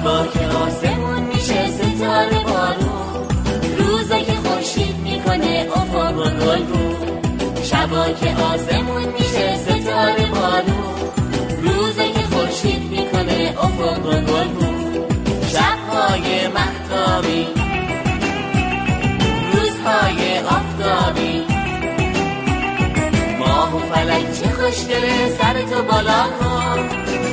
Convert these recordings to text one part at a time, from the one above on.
شبا که آسمون میشه ستاره بارون، روزا که خورشید میکنه افق رو گلگون. شبا که آسمون میشه ستاره بارون، روزا که خورشید میکنه افق رو گلگون. شبهای مهتابی، روزهای آفتابی، ماه و فلک چه خوشگله سرتو بالا کن.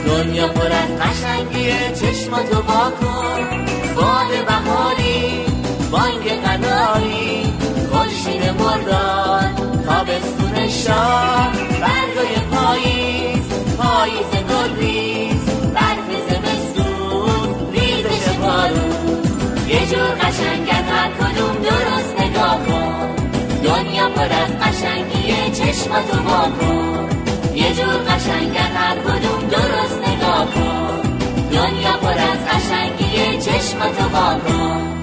دنیا پر از قشنگیه چشماتو وا کن. باد بهاری، بانگ قناری، خورشید مرداد، تابستون شاه، برگای پاییز، پاییز گلریز، برف زمستون، ریزش بارون. یه جور قشنگن هر کدوم درست نگاه کن. دنیا پر از قشنگیه چشماتو وا کن. یه جور قشنگن هر کدوم درست نگاه کن. دنیا پر از قشنگیه چشماتو وا کن.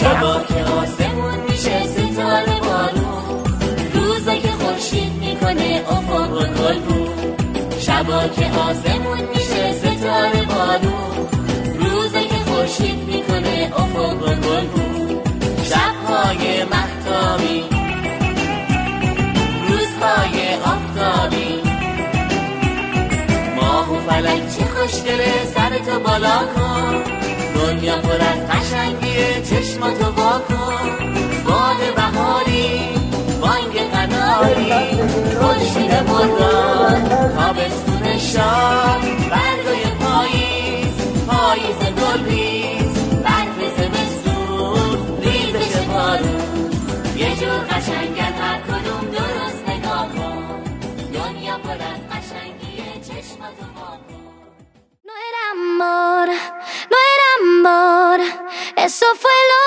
شبا که آسمون میشه ستاره بارون، روزا که خورشید میکنه افق رو گلگون. شبا که آسمون میشه ستاره بارون، روزا که خورشید میکنه افق رو گلگون. شبهای مهتابی، روزهای آفتابی، ماه و فلک چه خوشگله سرتو بالا کن. دنیا پر از قشنگیه چشماتو وا کن. باد بهاری، بانگ قناری، خورشید مرداد، تابستون شاه، برگای پاییز، پاییز گلریز، برف زمستون، ریزش بارون. یه جور قشنگن هر کدوم درست نگاه کن. دنیا پر از قشنگیه چشماتو وا کن. No era amor, eso fue lo